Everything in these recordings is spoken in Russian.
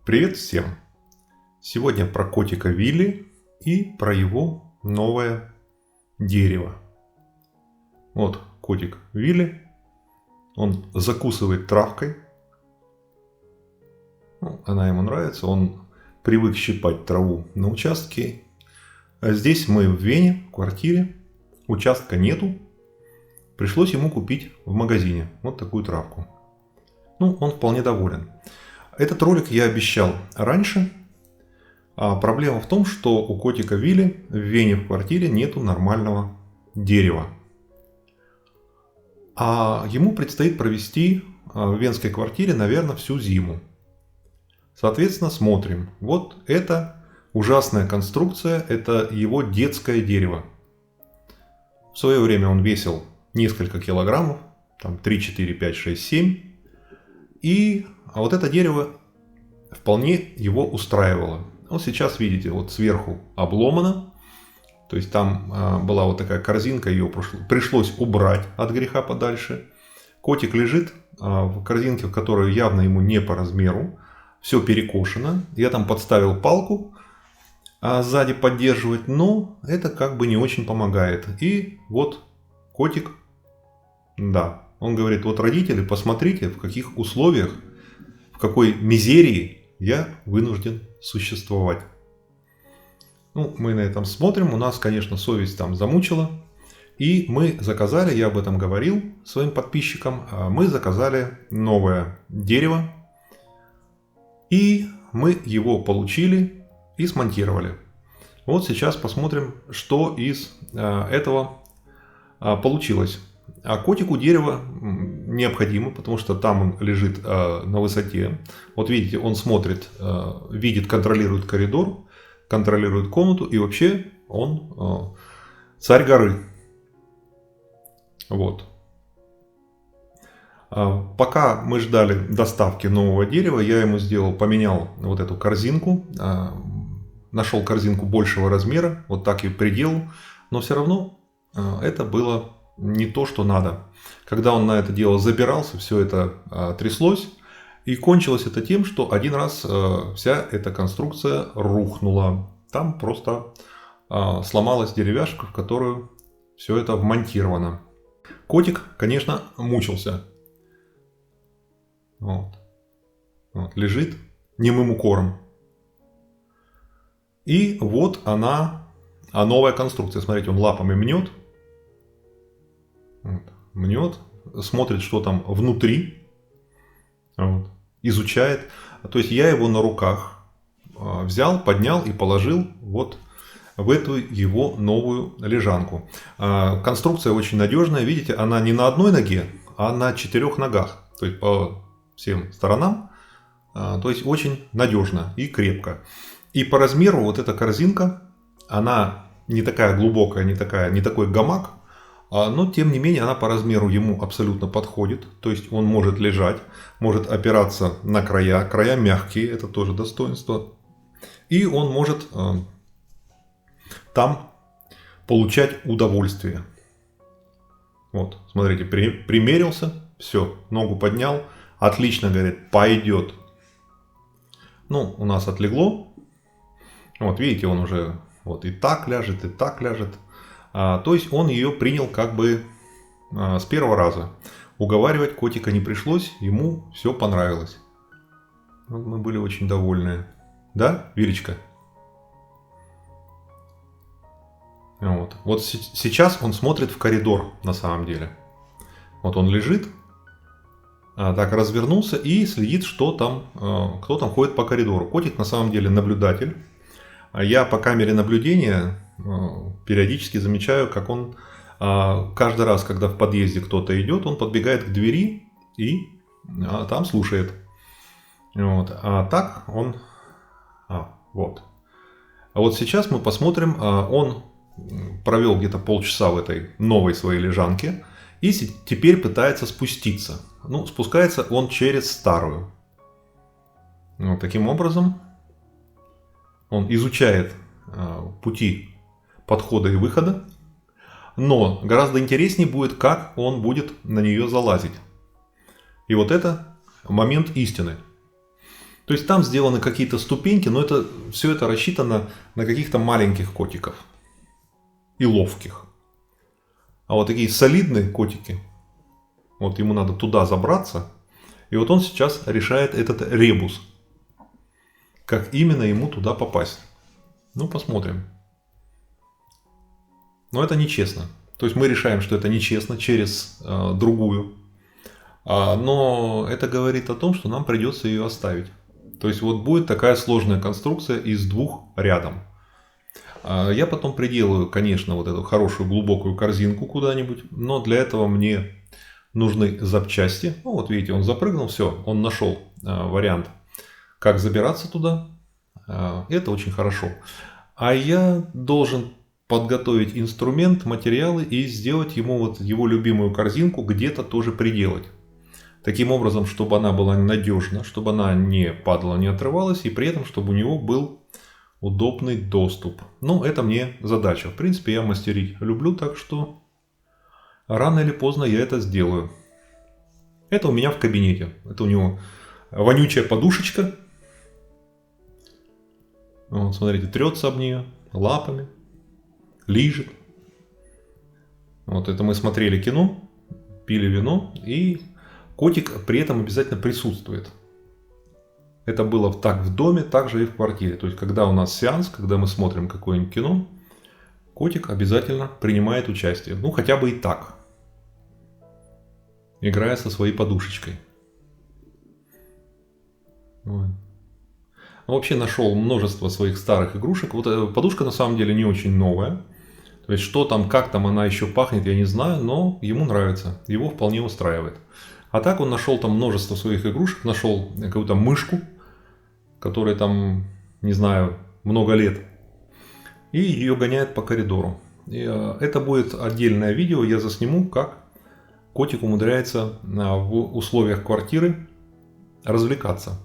Привет всем! Сегодня про котика Вилли и про его новое дерево. Вот котик Вилли, он закусывает травкой. Она ему нравится, он привык щипать траву на участке. А здесь мы в Вене, в квартире, участка нету. Пришлось ему купить в магазине вот такую травку. Он вполне доволен. Этот ролик я обещал раньше. А проблема в том, что у котика Вилли в Вене в квартире нету нормального дерева. А ему предстоит провести в венской квартире, наверное, всю зиму. Соответственно, смотрим. Вот это ужасная конструкция, это его детское дерево. В свое время он весил несколько килограммов, там 3, 4, 5, 6, 7. А вот это дерево вполне его устраивало. Вот сейчас видите, вот сверху обломано. То есть там была вот такая корзинка, ее пришлось убрать от греха подальше. Котик лежит в корзинке, которая явно ему не по размеру. Все перекошено. Я там подставил палку сзади поддерживать, но это как бы не очень помогает. И вот котик, да, он говорит: вот родители, посмотрите, в каких условиях, в какой мизерии я вынужден существовать. Мы на этом смотрим. У нас, конечно, совесть там замучила. И мы заказали, я об этом говорил своим подписчикам, мы заказали новое дерево. И мы его получили и смонтировали. Вот сейчас посмотрим, что из этого получилось. А котику дерево необходимо, потому что там он лежит на высоте. Вот видите, он смотрит, видит, контролирует коридор, контролирует комнату, и вообще он царь горы. Вот. Пока мы ждали доставки нового дерева, я ему поменял вот эту корзинку, нашел корзинку большего размера, вот так и приделал, но все равно это было не то, что надо. Когда он на это дело забирался, все это тряслось. И кончилось это тем, что один раз вся эта конструкция рухнула. Там просто сломалась деревяшка, в которую все это вмонтировано. Котик, конечно, мучился. Вот, лежит немым укором. И вот она, новая конструкция. Смотрите, он лапами мнет. Мнет, смотрит, что там внутри, изучает. То есть я его на руках взял, поднял и положил вот в эту его новую лежанку. Конструкция очень надежная. Видите, она не на одной ноге, а на 4 ногах. То есть по всем сторонам. То есть очень надежно и крепко. И по размеру вот эта корзинка, она не такая глубокая, не такой гамак. Но, тем не менее, она по размеру ему абсолютно подходит. То есть он может лежать, может опираться на края. Края мягкие, это тоже достоинство. И он может там получать удовольствие. Вот, смотрите, примерился, все, ногу поднял. Отлично, говорит, пойдет. У нас отлегло. Вот, видите, он уже вот и так ляжет, и так ляжет. То есть он ее принял как бы с первого раза. Уговаривать котика не пришлось, ему все понравилось. Мы были очень довольны. Да, Вилечка? Вот сейчас он смотрит в коридор на самом деле. Вот он лежит, так развернулся и следит, кто там ходит по коридору. Котик на самом деле наблюдатель. Я по камере наблюдения периодически замечаю, как он каждый раз, когда в подъезде кто-то идет, он подбегает к двери и там слушает. А так он... Вот. А вот сейчас мы посмотрим, он провел где-то полчаса в этой новой своей лежанке и теперь пытается спуститься. Спускается он через старую. Таким образом он изучает пути подхода и выхода, но гораздо интереснее будет, как он будет на нее залазить. И вот это момент истины. То есть там сделаны какие-то ступеньки, но все это рассчитано на каких-то маленьких котиков и ловких. А вот такие солидные котики, вот ему надо туда забраться, и вот он сейчас решает этот ребус, как именно ему туда попасть. Ну, посмотрим. Но это нечестно. То есть мы решаем, что это нечестно через другую. Но это говорит о том, что нам придется ее оставить. То есть вот будет такая сложная конструкция из двух рядом. Я потом приделаю, конечно, вот эту хорошую глубокую корзинку куда-нибудь. Но для этого мне нужны запчасти. Ну вот видите, он запрыгнул, все, он нашел вариант, как забираться туда. Это очень хорошо. А я должен подготовить инструмент, материалы и сделать ему вот его любимую корзинку где-то тоже приделать. Таким образом, чтобы она была надежна, чтобы она не падала, не отрывалась, и при этом, чтобы у него был удобный доступ. Ну, это мне задача. В принципе, я мастерить люблю, так что рано или поздно я это сделаю. Это у меня в кабинете. Это у него вонючая подушечка. Вот, смотрите, трется об нее лапами, лижет. Вот это мы смотрели кино, пили вино, и котик при этом обязательно присутствует. Это было так в доме, так же и в квартире. То есть, когда у нас сеанс, когда мы смотрим какое-нибудь кино, котик обязательно принимает участие. Ну, хотя бы и так. Играя со своей подушечкой. Вот. Вообще нашел множество своих старых игрушек. Вот подушка на самом деле не очень новая. То есть, что там, как там она еще пахнет, я не знаю, но ему нравится. Его вполне устраивает. А так он нашел там множество своих игрушек. Нашел какую-то мышку, которая там, не знаю, много лет. И ее гоняет по коридору. И это будет отдельное видео, я засниму, как котик умудряется в условиях квартиры развлекаться.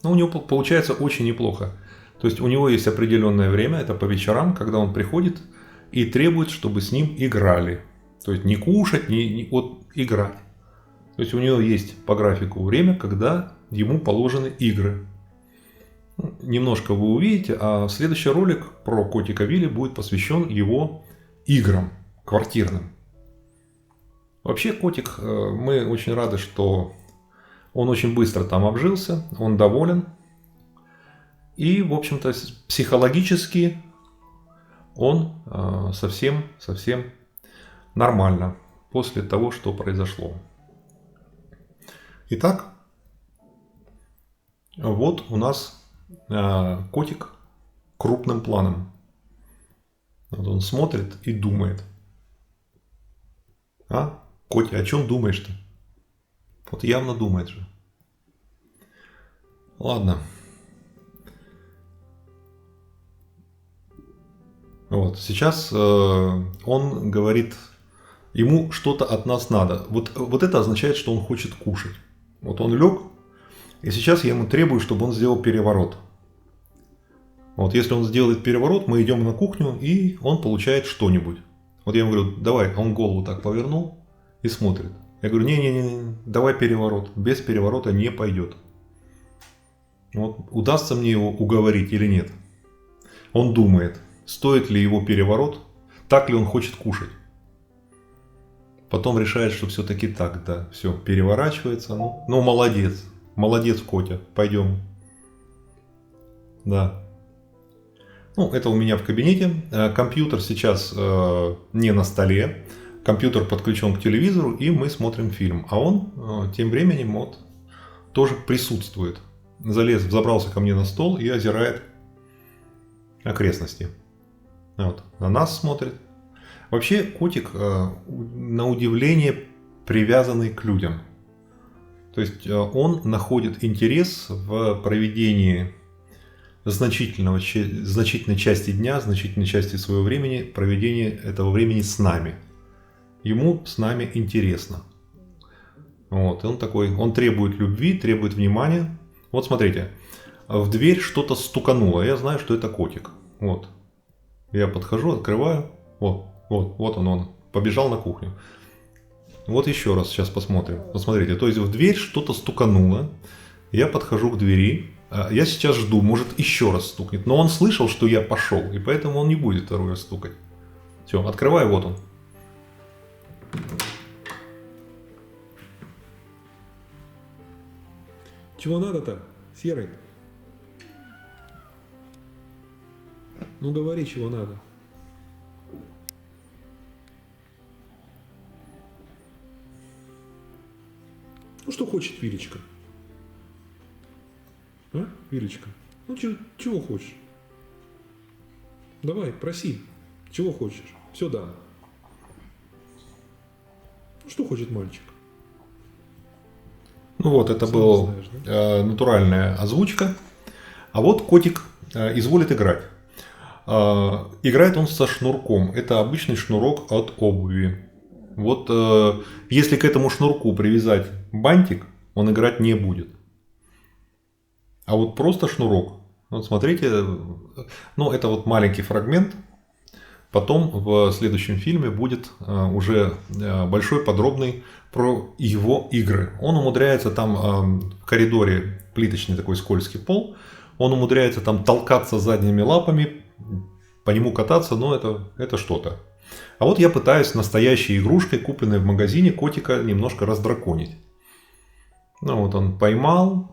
Но у него получается очень неплохо. То есть у него есть определенное время, это по вечерам, когда он приходит и требует, чтобы с ним играли. То есть не кушать, вот играть. То есть у него есть по графику время, когда ему положены игры. Немножко вы увидите, а следующий ролик про котика Вилли будет посвящен его играм квартирным. Вообще котик, мы очень рады, что он очень быстро там обжился, он доволен. И, в общем-то, психологически он совсем нормально после того, что произошло. Итак, вот у нас котик крупным планом. Вот он смотрит и думает. А, котик, о чем думаешь-то? Вот явно думает же. Ладно. Вот, сейчас он говорит, ему что-то от нас надо. Вот это означает, что он хочет кушать. Вот он лег, и сейчас я ему требую, чтобы он сделал переворот. Вот если он сделает переворот, мы идем на кухню, и он получает что-нибудь. Вот я ему говорю, давай, он голову так повернул и смотрит. Я говорю, не, давай переворот. Без переворота не пойдет. Вот, удастся мне его уговорить или нет. Он думает, стоит ли его переворот, так ли он хочет кушать. Потом решает, что все-таки так, да, все, переворачивается. Ну, молодец, молодец, Котя, пойдем. Да. Ну, это у меня в кабинете. Компьютер сейчас не на столе. Компьютер подключен к телевизору, и мы смотрим фильм. А он тем временем вот, тоже присутствует. Забрался ко мне на стол и озирает окрестности. Вот, на нас смотрит. Вообще котик на удивление привязанный к людям. То есть он находит интерес в проведении значительной части дня, значительной части своего времени, проведение этого времени с нами. Ему с нами интересно. Вот, и он такой, он требует любви, требует внимания. Вот смотрите, в дверь что-то стукануло, я знаю, что это котик. Вот, я подхожу, открываю, вот он, побежал на кухню. Вот еще раз сейчас посмотрим. Посмотрите, то есть в дверь что-то стукануло, я подхожу к двери, Я сейчас жду, может еще раз стукнет. Но он слышал, что я пошел, и поэтому он не будет второй раз стукать. Все, открываю, вот он. Чего надо-то, Серый? Ну говори, чего надо. Ну что хочет Вилечка? А, Вилечка? Ну чего хочешь? Давай, проси. Чего хочешь? Все дам. Ну что хочет мальчик? Ну вот, это Сам была знаешь, да? натуральная озвучка. А вот котик изволит играть. Играет он со шнурком. Это обычный шнурок от обуви. Вот если к этому шнурку привязать бантик, он играть не будет. А вот просто шнурок. Вот смотрите, ну это вот маленький фрагмент. Потом в следующем фильме будет уже большой подробный про его игры. Он умудряется там в коридоре, плиточный такой скользкий пол, он умудряется там толкаться задними лапами, по нему кататься, но это что-то. А вот я пытаюсь настоящей игрушкой, купленной в магазине, котика немножко раздраконить. Ну вот он поймал,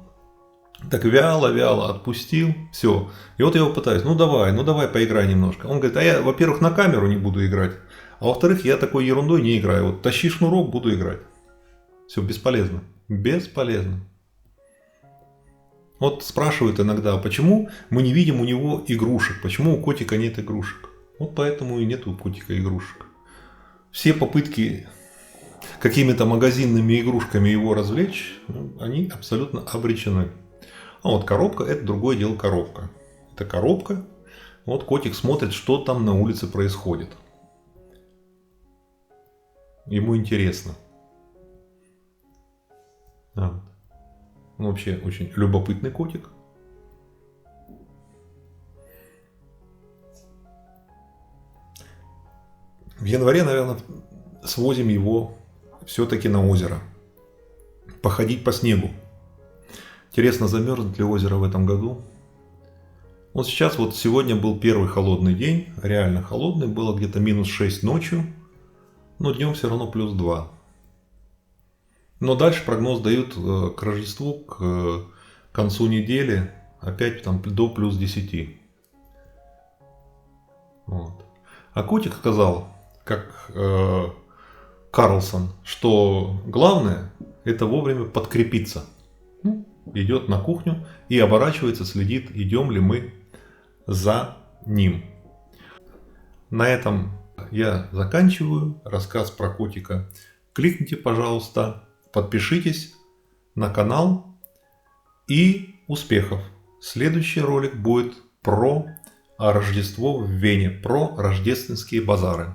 так вяло отпустил, все. И вот я его пытаюсь, ну давай поиграй немножко. Он говорит, а я, во-первых, на камеру не буду играть, а во-вторых, я такой ерундой не играю. Вот тащи шнурок, буду играть. Все, бесполезно. Бесполезно. Вот спрашивают иногда, почему мы не видим у него игрушек, почему у котика нет игрушек. Вот поэтому и нет у котика игрушек. Все попытки какими-то магазинными игрушками его развлечь, они абсолютно обречены. А вот коробка, это другое дело коробка. Это коробка. Вот котик смотрит, что там на улице происходит. Ему интересно. Он вообще очень любопытный котик. В январе, наверное, свозим его все-таки на озеро. Походить по снегу. Интересно, замерзнет ли озеро в этом году? Вот сейчас, вот сегодня был первый холодный день, реально холодный, было где-то -6 ночью, но днем все равно +2. Но дальше прогноз дают к Рождеству, к концу недели, опять там до +10. Вот. А котик сказал, как Карлсон, что главное это вовремя подкрепиться. Идет на кухню и оборачивается, следит, идем ли мы за ним. На этом я заканчиваю рассказ про котика. Кликните, пожалуйста, подпишитесь на канал и успехов. Следующий ролик будет про Рождество в Вене, про рождественские базары.